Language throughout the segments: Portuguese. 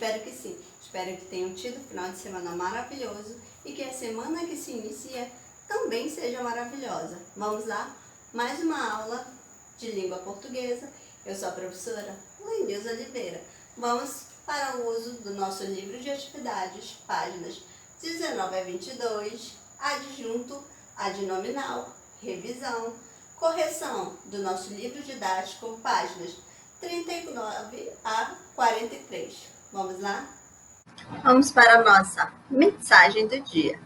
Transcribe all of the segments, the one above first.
espero que sim. Espero que tenham tido um final de semana maravilhoso e que a semana que se inicia também seja maravilhosa. Vamos lá? Mais uma aula de língua portuguesa. Eu sou a professora Lenilza Oliveira. Vamos para o uso do nosso livro de atividades, páginas 19 a 22, adjunto, adnominal, revisão, correção do nosso livro didático, páginas 39 a 43. Vamos lá? Vamos para a nossa mensagem do dia.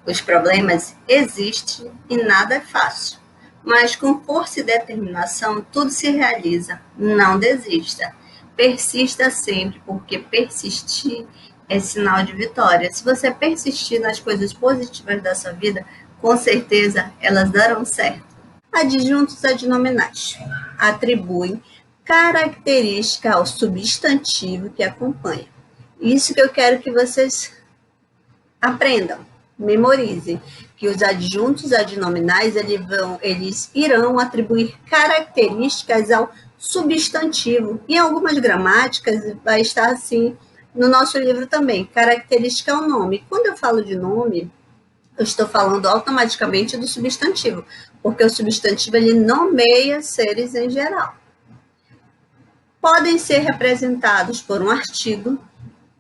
Os problemas existem e nada é fácil, mas com força e determinação tudo se realiza. Não desista. Persista sempre, porque persistir é sinal de vitória. Se você persistir nas coisas positivas da sua vida, com certeza elas darão certo. Adjuntos adnominais atribuem característica ao substantivo que acompanha. Isso que eu quero que vocês aprendam, memorizem, que os adjuntos adnominais eles irão atribuir características ao substantivo. Em algumas gramáticas vai estar assim, no nosso livro também, característica ao nome. Quando eu falo de nome, eu estou falando automaticamente do substantivo, porque o substantivo ele nomeia seres em geral. Podem ser representados por um artigo,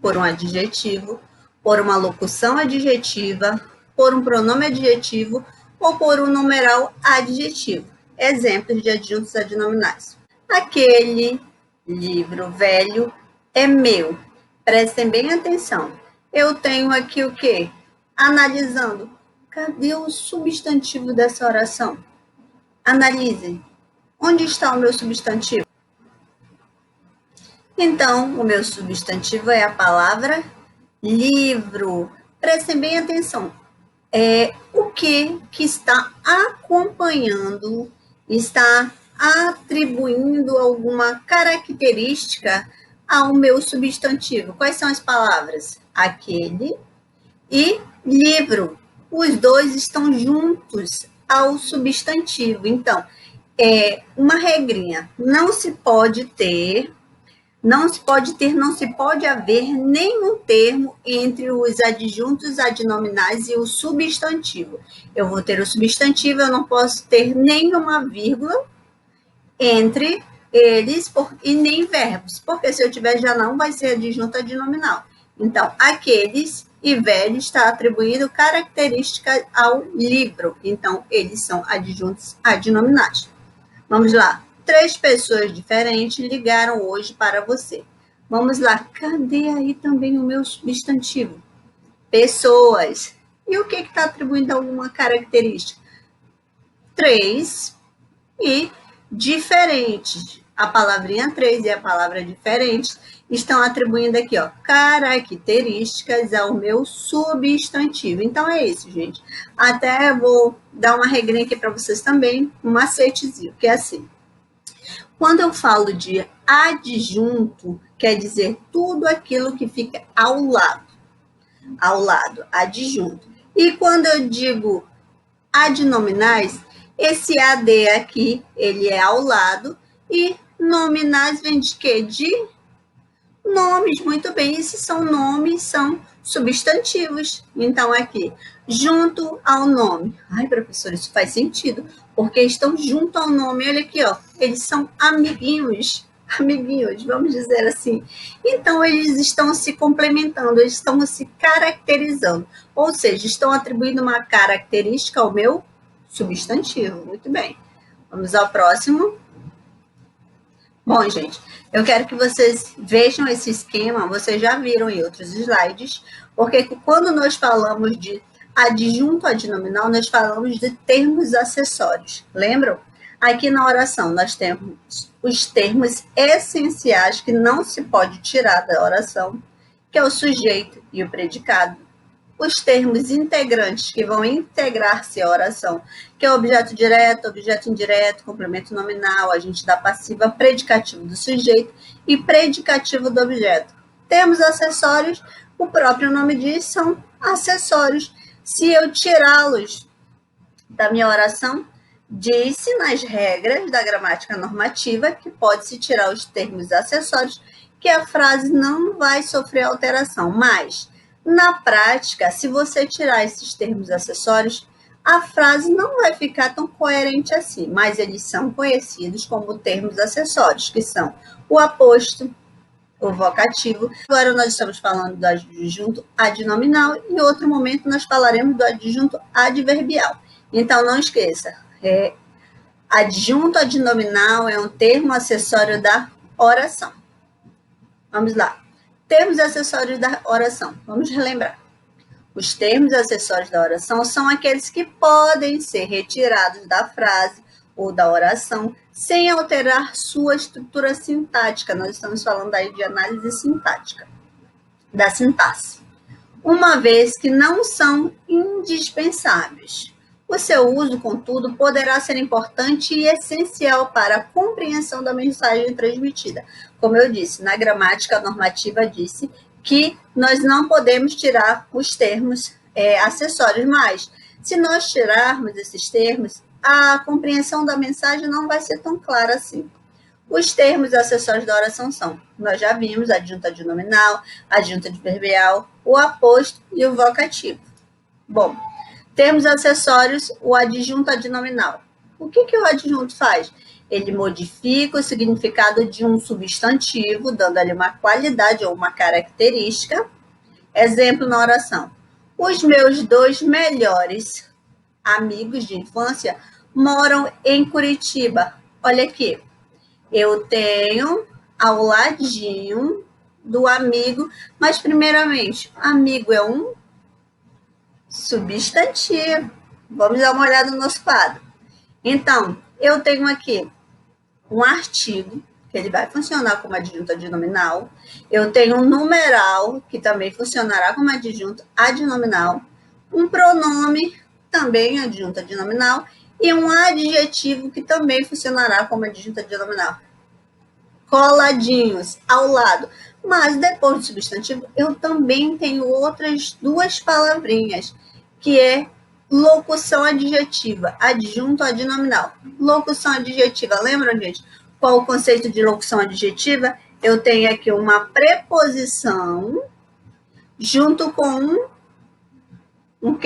por um adjetivo, por uma locução adjetiva, por um pronome adjetivo ou por um numeral adjetivo. Exemplos de adjuntos adnominais. Aquele livro velho é meu. Prestem bem atenção. Eu tenho aqui o quê? Analisando. Cadê o substantivo dessa oração? Analisem. Onde está o meu substantivo? Então, o meu substantivo é a palavra livro. Prestem bem atenção. O que está acompanhando, está atribuindo alguma característica ao meu substantivo. Quais são as palavras? Aquele e livro. Os dois estão juntos ao substantivo. Então, uma regrinha. Não se pode haver nenhum termo entre os adjuntos adnominais e o substantivo. Eu vou ter o substantivo, eu não posso ter nenhuma vírgula entre eles e nem verbos, porque se eu tiver já não vai ser adjunto adnominal. Então, aqueles e velho está atribuindo características ao livro. Então, eles são adjuntos adnominais. Vamos lá. 3 pessoas diferentes ligaram hoje para você. Vamos lá. Cadê aí também o meu substantivo? Pessoas. E o que está atribuindo alguma característica? 3 e diferentes. A palavrinha 3 e a palavra diferentes estão atribuindo aqui, ó, características ao meu substantivo. Então, é isso, gente. Até vou dar uma regrinha aqui para vocês também, um macetezinho, que é assim. Quando eu falo de adjunto, quer dizer tudo aquilo que fica ao lado, adjunto. E quando eu digo adnominais, esse AD aqui, ele é ao lado, e nominais vem de quê? De nomes, muito bem, esses são nomes, são substantivos. Então, aqui, junto ao nome. Ai, professor, isso faz sentido, porque estão junto ao nome. Olha aqui, ó, eles são amiguinhos, vamos dizer assim. Então, eles estão se complementando, eles estão se caracterizando, ou seja, estão atribuindo uma característica ao meu substantivo. Muito bem. Vamos ao próximo. Bom, gente, eu quero que vocês vejam esse esquema, vocês já viram em outros slides, porque quando nós falamos de adjunto adnominal, nós falamos de termos acessórios. Lembram? Aqui na oração nós temos os termos essenciais que não se pode tirar da oração, que é o sujeito e o predicado. Os termos integrantes que vão integrar-se à oração, que é objeto direto, objeto indireto, complemento nominal, agente da passiva, predicativo do sujeito e predicativo do objeto. Termos acessórios, o próprio nome diz, são acessórios. Se eu tirá-los da minha oração, diz-se nas regras da gramática normativa que pode-se tirar os termos acessórios que a frase não vai sofrer alteração. Mas, na prática, se você tirar esses termos acessórios, a frase não vai ficar tão coerente assim, mas eles são conhecidos como termos acessórios, que são o aposto, o vocativo. Agora nós estamos falando do adjunto adnominal e em outro momento nós falaremos do adjunto adverbial. Então não esqueça, adjunto adnominal é um termo acessório da oração. Vamos lá. Termos acessórios da oração. Vamos relembrar. Os termos acessórios da oração são aqueles que podem ser retirados da frase ou da oração sem alterar sua estrutura sintática. Nós estamos falando aí de análise sintática, da sintaxe. Uma vez que não são indispensáveis. O seu uso, contudo, poderá ser importante e essencial para a compreensão da mensagem transmitida. Como eu disse, na gramática normativa disse que nós não podemos tirar os termos acessórios, mas se nós tirarmos esses termos, a compreensão da mensagem não vai ser tão clara assim. Os termos acessórios da oração são, nós já vimos, adjunto adnominal, adjunto adverbial, o aposto e o vocativo. Bom, termos acessórios, o adjunto adnominal. O que o adjunto faz? Ele modifica o significado de um substantivo, dando ali uma qualidade ou uma característica. Exemplo na oração. Os meus 2 melhores amigos de infância moram em Curitiba. Olha aqui. Eu tenho ao ladinho do amigo, mas primeiramente, amigo é um substantivo. Vamos dar uma olhada no nosso quadro. Então, eu tenho aqui um artigo, que ele vai funcionar como adjunto adnominal. Eu tenho um numeral, que também funcionará como adjunto adnominal. Um pronome, também adjunto adnominal. E um adjetivo, que também funcionará como adjunto adnominal. Coladinhos, ao lado. Mas depois do substantivo, eu também tenho outras 2 palavrinhas, que é locução adjetiva, adjunto adnominal. Locução adjetiva, lembram, gente? Qual o conceito de locução adjetiva? Eu tenho aqui uma preposição junto com um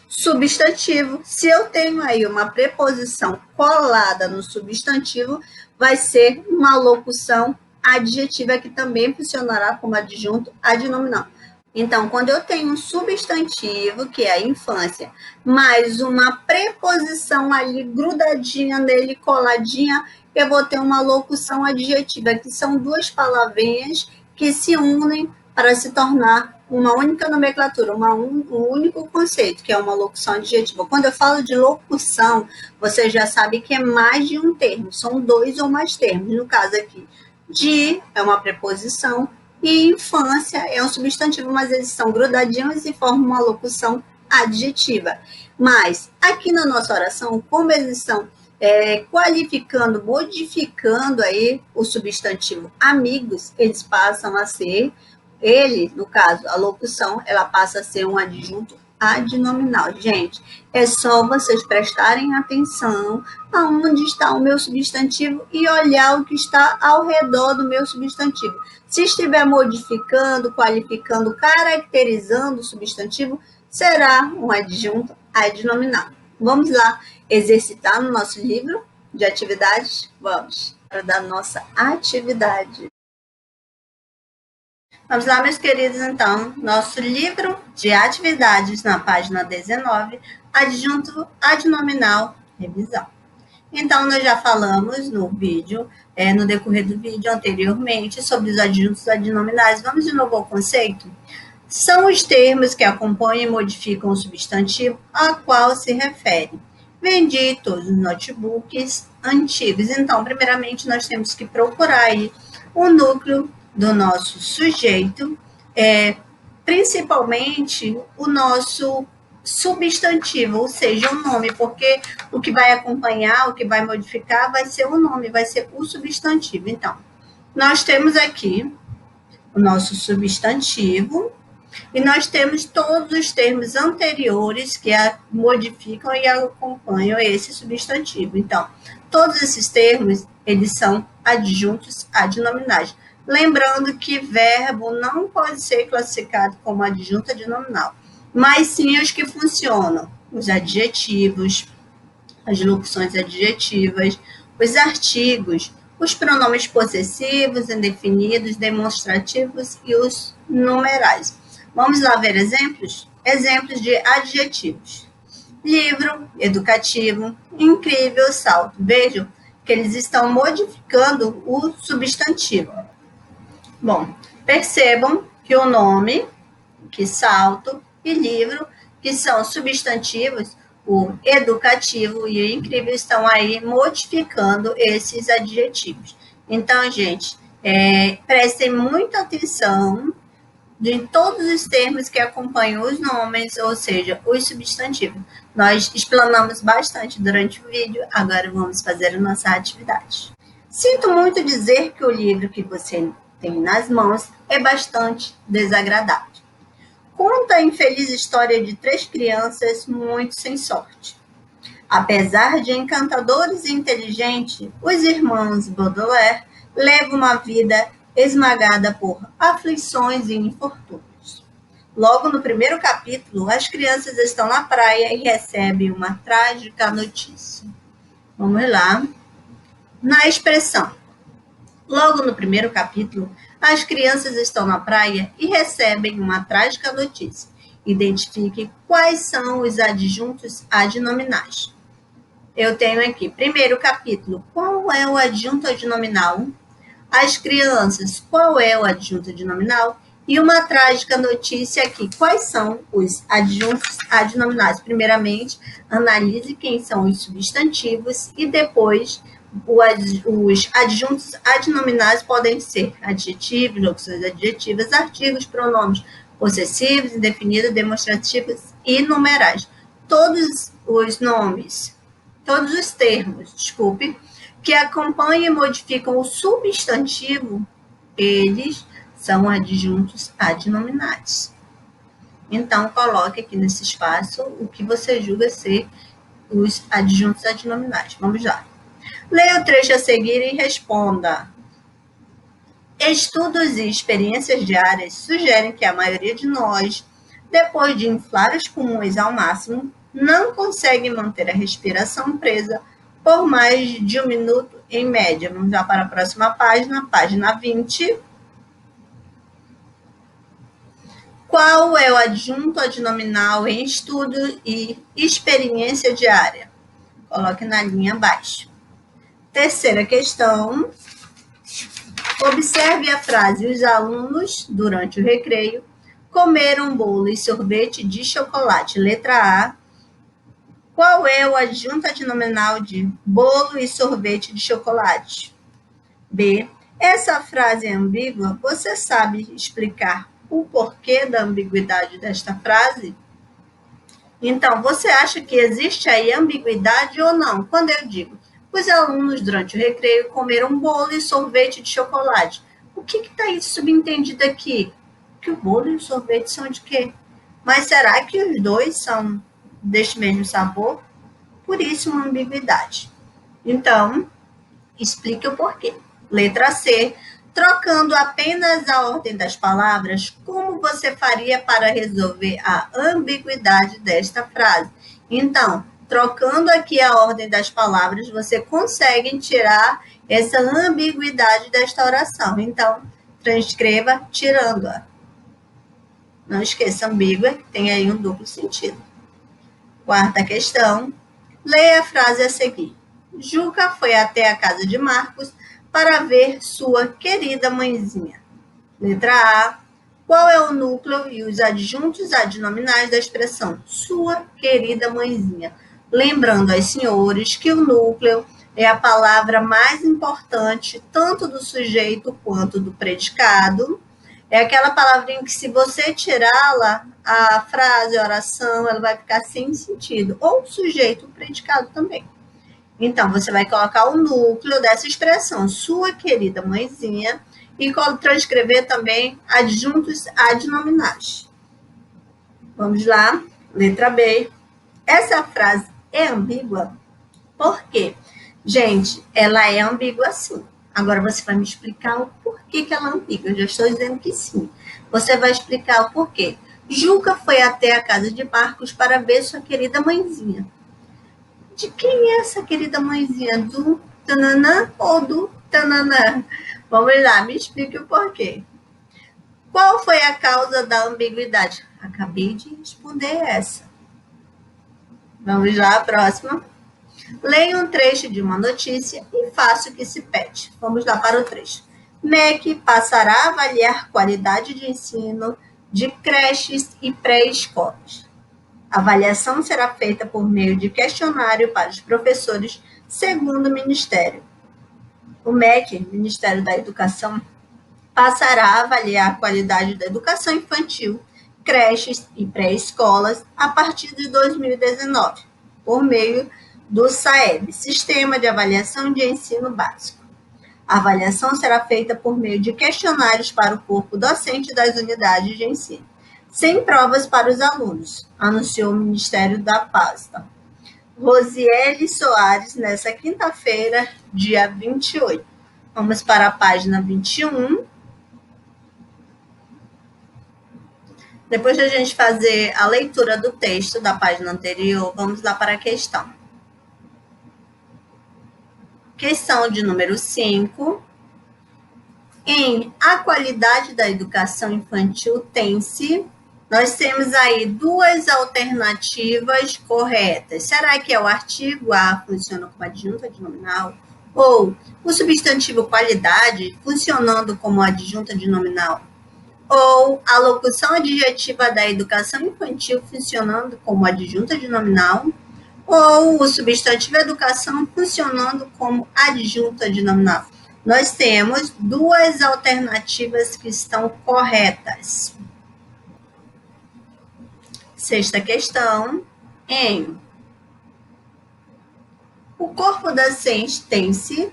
substantivo. Se eu tenho aí uma preposição colada no substantivo, vai ser uma locução adjetiva que também funcionará como adjunto adnominal. Então, quando eu tenho um substantivo, que é a infância, mais uma preposição ali grudadinha nele, coladinha, eu vou ter uma locução adjetiva, que são 2 palavrinhas que se unem para se tornar uma única nomenclatura, um único conceito, que é uma locução adjetiva. Quando eu falo de locução, você já sabe que é mais de um termo, são 2 ou mais termos. No caso aqui, de é uma preposição, e infância é um substantivo, mas eles são grudadinhos e formam uma locução adjetiva. Mas, aqui na nossa oração, como eles estão qualificando, modificando aí o substantivo amigos, eles passam a ser, no caso, a locução, ela passa a ser um adjunto adnominal. Gente, é só vocês prestarem atenção aonde está o meu substantivo e olhar o que está ao redor do meu substantivo. Se estiver modificando, qualificando, caracterizando o substantivo, será um adjunto adnominal. Vamos lá exercitar no nosso livro de atividades? Vamos para da nossa atividade. Vamos lá, meus queridos, então, nosso livro de atividades na página 19, adjunto adnominal, revisão. Então, nós já falamos no vídeo, no decorrer do vídeo anteriormente, sobre os adjuntos adnominais. Vamos de novo ao conceito? São os termos que acompanham e modificam o substantivo a qual se refere. Vendi todos os notebooks antigos. Então, primeiramente, nós temos que procurar aí o núcleo do nosso sujeito, principalmente o nosso substantivo, ou seja, o nome, porque o que vai acompanhar, o que vai modificar, vai ser o nome, vai ser o substantivo. Então, nós temos aqui o nosso substantivo e nós temos todos os termos anteriores que modificam e acompanham esse substantivo. Então, todos esses termos, eles são adjuntos adnominais. Lembrando que verbo não pode ser classificado como adjunto adnominal, mas sim os que funcionam, os adjetivos, as locuções adjetivas, os artigos, os pronomes possessivos, indefinidos, demonstrativos e os numerais. Vamos lá ver exemplos? Exemplos de adjetivos. Livro, educativo, incrível, salto. Vejam que eles estão modificando o substantivo. Bom, percebam que o nome, que salto, e livro, que são substantivos, o educativo e o incrível estão aí modificando esses adjetivos. Então, gente, prestem muita atenção em todos os termos que acompanham os nomes, ou seja, os substantivos. Nós explanamos bastante durante o vídeo, agora vamos fazer a nossa atividade. Sinto muito dizer que o livro que você tem nas mãos é bastante desagradável. Conta a infeliz história de 3 crianças muito sem sorte. Apesar de encantadores e inteligentes, os irmãos Baudelaire levam uma vida esmagada por aflições e infortúnios. Logo no primeiro capítulo, as crianças estão na praia e recebem uma trágica notícia. Vamos lá. Na expressão, logo no primeiro capítulo, as crianças estão na praia e recebem uma trágica notícia. Identifique quais são os adjuntos adnominais. Eu tenho aqui, primeiro capítulo, qual é o adjunto adnominal? As crianças, qual é o adjunto adnominal? E uma trágica notícia aqui, quais são os adjuntos adnominais? Primeiramente, analise quem são os substantivos e depois os adjuntos adnominais podem ser adjetivos, locuções adjetivas, artigos, pronomes possessivos, indefinidos, demonstrativos e numerais. Todos os nomes, todos os termos, que acompanham e modificam o substantivo, eles são adjuntos adnominais. Então, coloque aqui nesse espaço o que você julga ser os adjuntos adnominais. Vamos lá. Leia o trecho a seguir e responda. Estudos e experiências diárias sugerem que a maioria de nós, depois de inflar os pulmões ao máximo, não consegue manter a respiração presa por mais de 1 minuto em média. Vamos lá para a próxima página, página 20. Qual é o adjunto adnominal em estudo e experiência diária? Coloque na linha abaixo. Terceira questão. Observe a frase: os alunos, durante o recreio, comeram bolo e sorvete de chocolate. Letra A. Qual é o adjunto adnominal de bolo e sorvete de chocolate? B. Essa frase é ambígua. Você sabe explicar o porquê da ambiguidade desta frase? Então, você acha que existe aí ambiguidade ou não? Quando eu digo, os alunos, durante o recreio, comeram bolo e sorvete de chocolate. O que está aí subentendido aqui? Que o bolo e o sorvete são de quê? Mas será que os dois são deste mesmo sabor? Por isso, uma ambiguidade. Então, explique o porquê. Letra C. Trocando apenas a ordem das palavras, como você faria para resolver a ambiguidade desta frase? Então, trocando aqui a ordem das palavras, você consegue tirar essa ambiguidade desta oração. Então, transcreva tirando-a. Não esqueça, ambígua, que tem aí um duplo sentido. Quarta questão. Leia a frase a seguir. Juca foi até a casa de Marcos para ver sua querida mãezinha. Letra A. Qual é o núcleo e os adjuntos adnominais da expressão sua querida mãezinha? Lembrando aos senhores que o núcleo é a palavra mais importante, tanto do sujeito quanto do predicado. É aquela palavrinha que, se você tirá-la, a frase, a oração, ela vai ficar sem sentido. Ou o sujeito, o predicado também. Então, você vai colocar o núcleo dessa expressão, sua querida mãezinha, e transcrever também adjuntos adnominais. Vamos lá, letra B. Essa frase é ambígua? Por quê? Gente, ela é ambígua sim. Agora você vai me explicar o porquê que ela é ambígua. Eu já estou dizendo que sim. Você vai explicar o porquê. Juca foi até a casa de Marcos para ver sua querida mãezinha. De quem é essa querida mãezinha? Do tananã ou do tananã? Vamos lá, me explique o porquê. Qual foi a causa da ambiguidade? Acabei de responder essa. Vamos lá, a próxima. Leia um trecho de uma notícia e faça o que se pede. Vamos lá para o trecho. MEC passará a avaliar qualidade de ensino de creches e pré-escolas. A avaliação será feita por meio de questionário para os professores, segundo o Ministério. O MEC, Ministério da Educação, passará a avaliar a qualidade da educação infantil, creches e pré-escolas a partir de 2019, por meio do SAEB, Sistema de Avaliação de Ensino Básico. A avaliação será feita por meio de questionários para o corpo docente das unidades de ensino, sem provas para os alunos, anunciou o Ministério da Pasta. Rosiele Soares, nessa quinta-feira, dia 28. Vamos para a página 21. Depois de a gente fazer a leitura do texto da página anterior, vamos lá para a questão. Questão de número 5. Em A Qualidade da Educação Infantil tem-se, nós temos aí duas alternativas corretas. Será que é o artigo A funciona como adjunto adnominal? Ou o substantivo qualidade funcionando como adjunto adnominal? Ou a locução adjetiva da educação infantil funcionando como adjunto adnominal? Ou o substantivo educação funcionando como adjunto adnominal? Nós temos duas alternativas que estão corretas. Sexta questão, em o corpo docente tem-se,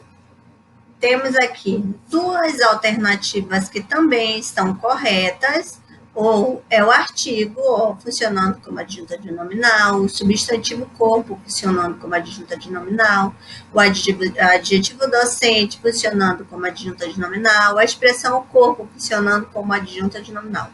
temos aqui duas alternativas que também estão corretas, ou é o artigo, ou funcionando como adjunto adnominal, o substantivo corpo funcionando como adjunto adnominal, o adjetivo docente funcionando como adjunto adnominal, a expressão corpo funcionando como adjunto adnominal.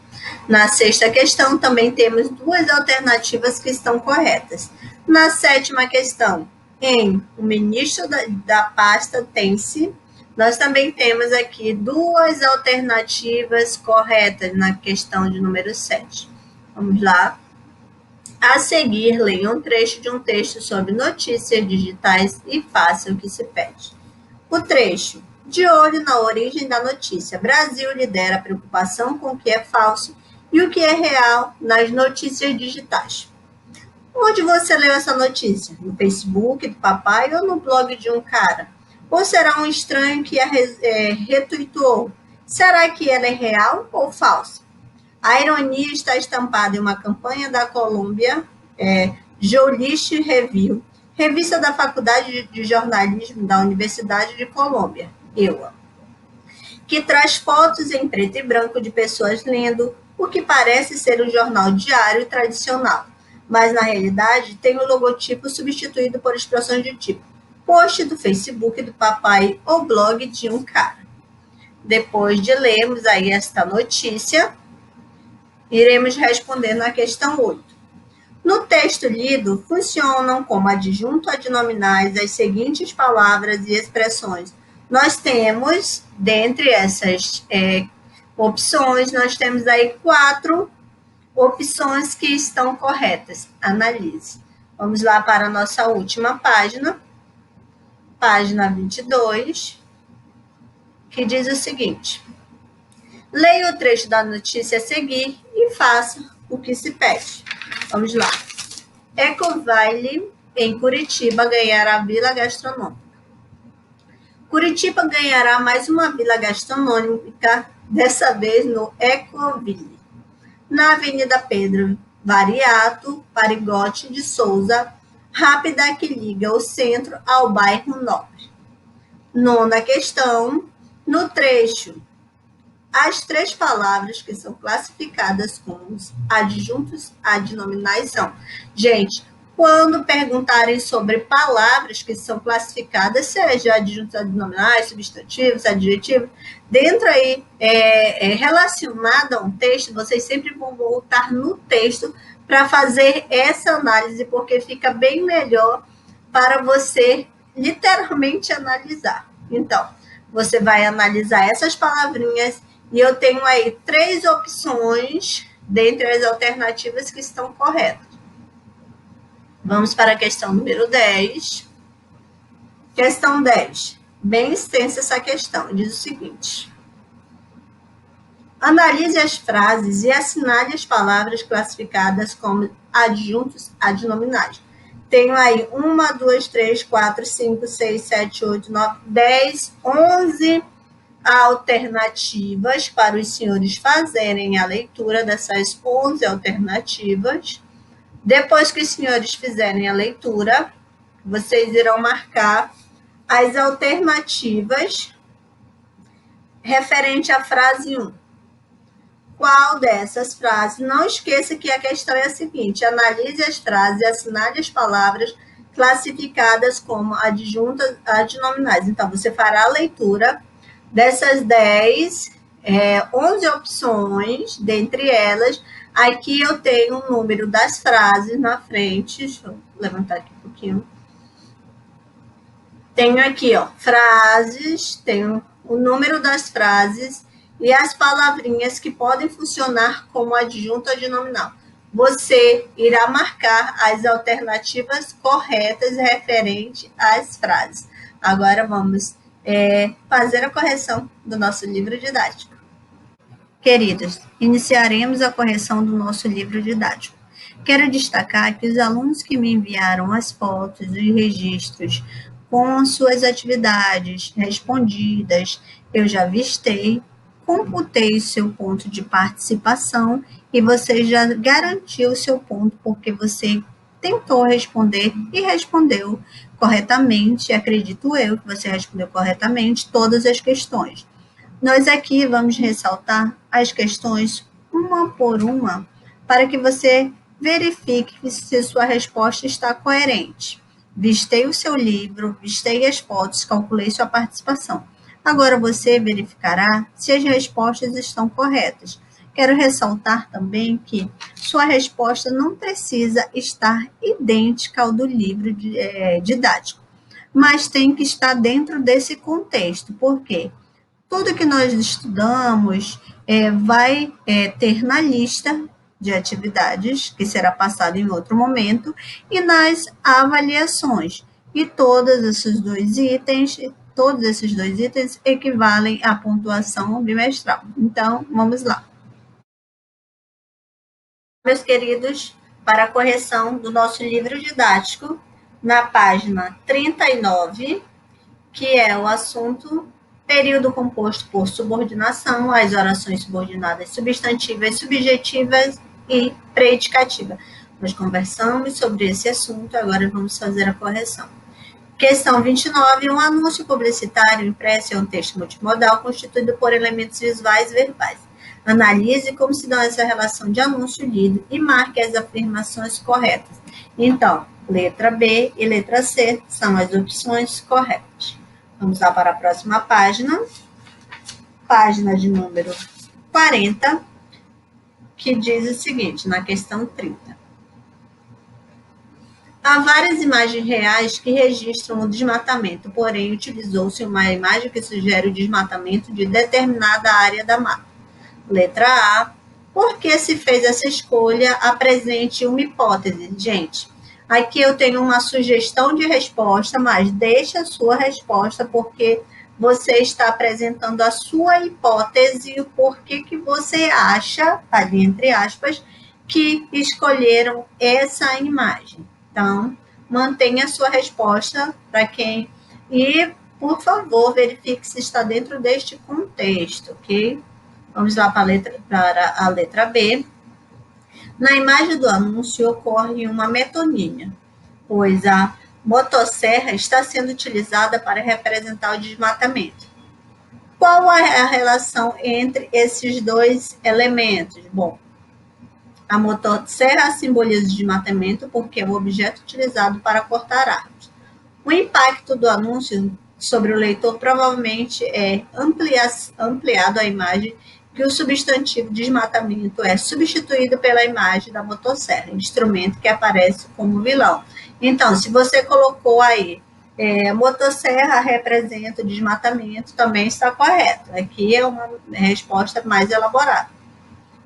Na sexta questão, também temos duas alternativas que estão corretas. Na sétima questão, em o ministro da pasta tem-se, nós também temos aqui duas alternativas corretas na questão de número 7. Vamos lá. A seguir, leia um trecho de um texto sobre notícias digitais e faça o que se pede. O trecho. De olho na origem da notícia, Brasil lidera a preocupação com o que é falso e o que é real nas notícias digitais. Onde você leu essa notícia? No Facebook do papai ou no blog de um cara? Ou será um estranho que a retuitou? Será que ela é real ou falsa? A ironia está estampada em uma campanha da Colômbia, Journalist Review, revista da Faculdade de Jornalismo da Universidade de Colômbia, EUA, que traz fotos em preto e branco de pessoas lendo o que parece ser um jornal diário tradicional, mas na realidade tem o logotipo substituído por expressões de tipo post do Facebook do papai ou blog de um cara. Depois de lermos aí esta notícia, iremos responder na questão 8. No texto lido, funcionam como adjunto adnominais as seguintes palavras e expressões. Nós temos, dentre essas opções, nós temos aí 4 opções que estão corretas. Analise. Vamos lá para a nossa última página. Página 22, que diz o seguinte. Leia o trecho da notícia a seguir e faça o que se pede. Vamos lá. Ecoville, em Curitiba, ganhará vila gastronômica. Curitiba ganhará mais uma vila gastronômica, dessa vez no Ecoville, na Avenida Pedro Variato Parigotti de Souza, rápida que liga o centro ao bairro Nobre. Nona questão, no trecho, as 3 palavras que são classificadas como adjuntos adnominais são. Gente, Quando perguntarem sobre palavras que são classificadas, seja adjuntos adnominais, substantivos, adjetivos, dentro aí, relacionado a um texto, vocês sempre vão voltar no texto para fazer essa análise, porque fica bem melhor para você literalmente analisar. Então, você vai analisar essas palavrinhas e eu tenho aí 3 opções dentre as alternativas que estão corretas. Vamos para a questão número 10. Questão 10. Bem extensa essa questão. Diz o seguinte: analise as frases e assinale as palavras classificadas como adjuntos adnominais. Tenho aí 1, 2, 3, 4, 5, 6, 7, 8, 9, 10, 11 alternativas para os senhores fazerem a leitura dessas 11 alternativas. Depois que os senhores fizerem a leitura, vocês irão marcar as alternativas referente à frase 1. Qual dessas frases? Não esqueça que a questão é a seguinte: analise as frases e assinale as palavras classificadas como adjuntas adnominais. Então, você fará a leitura dessas 11 opções, dentre elas, aqui eu tenho o número das frases na frente. Deixa eu levantar aqui um pouquinho. Tenho aqui, ó, frases, tenho o número das frases e as palavrinhas que podem funcionar como adjunto adnominal. Você irá marcar as alternativas corretas referente às frases. Agora vamos fazer a correção do nosso livro didático. Queridos, iniciaremos a correção do nosso livro didático. Quero destacar que os alunos que me enviaram as fotos e registros com suas atividades respondidas, eu já vistei, computei o seu ponto de participação e você já garantiu o seu ponto porque você tentou responder e respondeu corretamente. Acredito eu que você respondeu corretamente todas as questões. Nós aqui vamos ressaltar as questões uma por uma para que você verifique se sua resposta está coerente. Vistei o seu livro, vistei as fotos, calculei sua participação. Agora você verificará se as respostas estão corretas. Quero ressaltar também que sua resposta não precisa estar idêntica ao do livro didático, mas tem que estar dentro desse contexto. Por quê? Tudo que nós estudamos vai ter na lista de atividades, que será passada em outro momento, e nas avaliações. E todos esses dois itens equivalem à pontuação bimestral. Então, vamos lá. Meus queridos, para a correção do nosso livro didático, na página 39, que é o assunto período composto por subordinação, as orações subordinadas substantivas, subjetivas e predicativa. Nós conversamos sobre esse assunto, agora vamos fazer a correção. Questão 29. Um anúncio publicitário impresso é um texto multimodal constituído por elementos visuais e verbais. Analise como se dá essa relação de anúncio lido e marque as afirmações corretas. Então, letra B e letra C são as opções corretas. Vamos lá para a próxima página. Página de número 40, que diz o seguinte, na questão 30. Há várias imagens reais que registram o desmatamento, porém, utilizou-se uma imagem que sugere o desmatamento de determinada área da mata. Letra A. Por que se fez essa escolha? Apresente uma hipótese. Gente, aqui eu tenho uma sugestão de resposta, mas deixe a sua resposta, porque você está apresentando a sua hipótese e o porquê que você acha, ali entre aspas, que escolheram essa imagem. Então, mantenha a sua resposta para quem... E, por favor, verifique se está dentro deste contexto, ok? Vamos lá para a letra B. Na imagem do anúncio ocorre uma metonímia, pois a motosserra está sendo utilizada para representar o desmatamento. Qual é a relação entre esses dois elementos? Bom, A motosserra simboliza o desmatamento porque é o objeto utilizado para cortar árvores. O impacto do anúncio sobre o leitor provavelmente é ampliado à imagem que o substantivo desmatamento é substituído pela imagem da motosserra, instrumento que aparece como vilão. Então, se você colocou aí motosserra representa o desmatamento, também está correto. Aqui é uma resposta mais elaborada.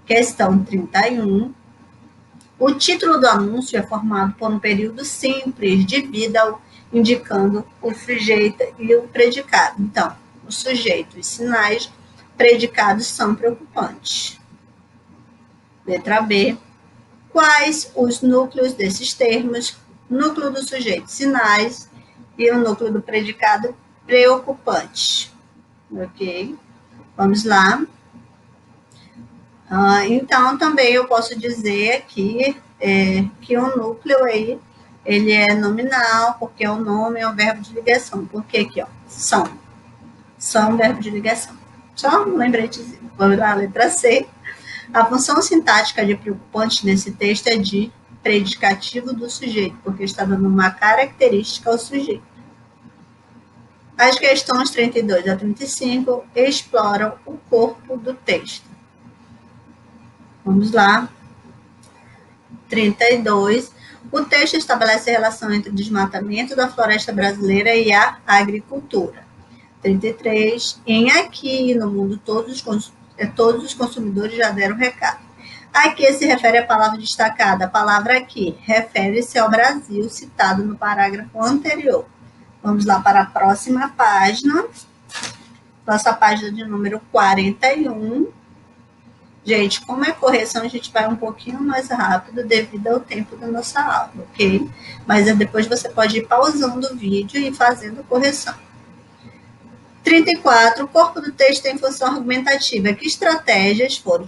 Questão 31. O título do anúncio é formado por um período simples de vida, indicando o sujeito e o predicado. Então, o sujeito e sinais predicados são preocupantes. Letra B. Quais os núcleos desses termos? Núcleo do sujeito, sinais, e o núcleo do predicado, preocupante. Ok? Vamos lá. Então, também eu posso dizer aqui que o núcleo aí, ele é nominal, porque o nome é um verbo de ligação. Por que aqui, ó? São. São verbo de ligação. Só um lembretezinho. Vamos lá, letra C. A função sintática de preocupante nesse texto é de predicativo do sujeito, porque está dando uma característica ao sujeito. As questões 32 a 35 exploram o corpo do texto. Vamos lá. 32. O texto estabelece a relação entre o desmatamento da floresta brasileira e a agricultura. 33. Em aqui e no mundo, todos os consumidores já deram recado. Aqui se refere à palavra destacada. A palavra aqui refere-se ao Brasil, citado no parágrafo anterior. Vamos lá para a próxima página. Nossa página de número 41. Gente, como é correção, a gente vai um pouquinho mais rápido devido ao tempo da nossa aula, ok? Mas depois você pode ir pausando o vídeo e fazendo correção. 34. O corpo do texto tem função argumentativa. Que estratégias foram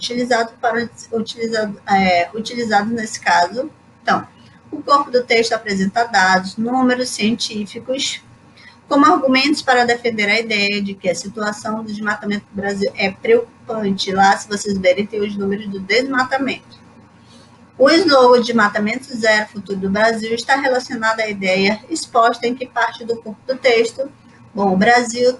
utilizadas nesse caso? Então, o corpo do texto apresenta dados, números científicos, como argumentos para defender a ideia de que a situação do desmatamento do Brasil é preocupante. Lá, se vocês verem, tem os números do desmatamento. O slogan Desmatamento Zero, Futuro do Brasil, está relacionado à ideia exposta em que parte do corpo do texto. Bom, o Brasil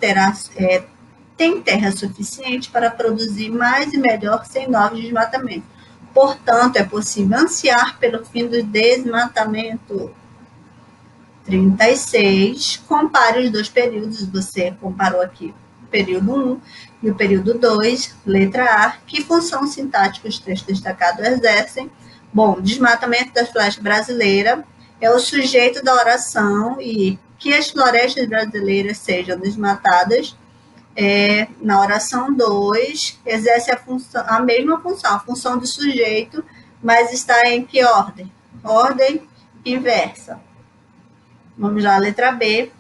tem terra suficiente para produzir mais e melhor sem novos desmatamentos. Portanto, é possível ansiar pelo fim do desmatamento. 36. Compare os dois períodos. Você comparou aqui o período 1 e o período 2. Letra A. Que função sintática os textos destacados exercem? Bom, o desmatamento da floresta brasileira é o sujeito da oração e que as florestas brasileiras sejam desmatadas. Na oração 2, exerce a mesma função, a função do sujeito, mas está em que ordem? Ordem inversa. Vamos lá, letra B.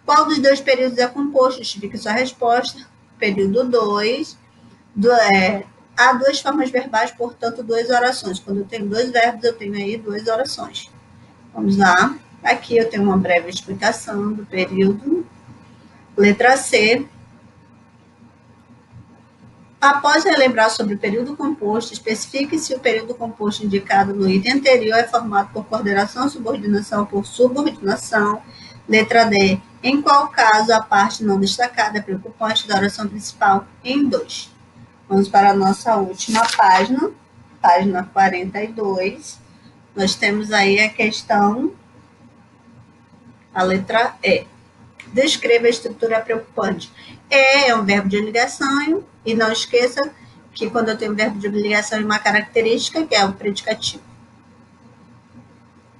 Qual dos dois períodos é composto? Justifique sua resposta. Período 2. Há duas formas verbais, portanto, duas orações. Quando eu tenho dois verbos, eu tenho aí duas orações. Vamos lá. Aqui eu tenho uma breve explicação do período. Letra C. Após relembrar sobre o período composto, especifique se o período composto indicado no item anterior é formado por coordenação ou subordinação por subordinação. Letra D. Em qual caso a parte não destacada é preocupante da oração principal? Em 2. Vamos para a nossa última página, página 42. Nós temos aí a questão, a letra E. Descreva a estrutura preocupante. É um verbo de ligação, e não esqueça que quando eu tenho um verbo de ligação e uma característica, que é o predicativo.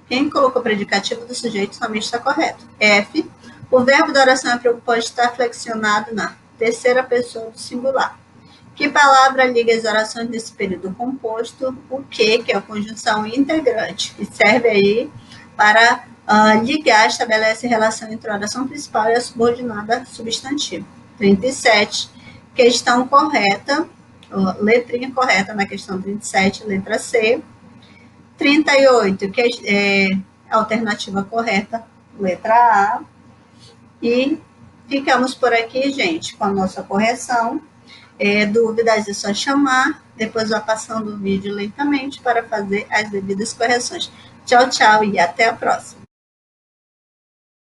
Quem colocou o predicativo do sujeito somente está correto. F. O verbo da oração é preocupante está flexionado na terceira pessoa do singular. Que palavra liga as orações desse período composto? O que é a conjunção integrante, que serve aí para ligar, estabelece relação entre a oração principal e a subordinada substantiva. 37. Questão correta, letrinha correta na questão 37, letra C. 38, alternativa correta, letra A. E ficamos por aqui, gente, com a nossa correção. Dúvidas é só chamar. depois vá passando o vídeo lentamente para fazer as devidas correções. Tchau, tchau e até a próxima!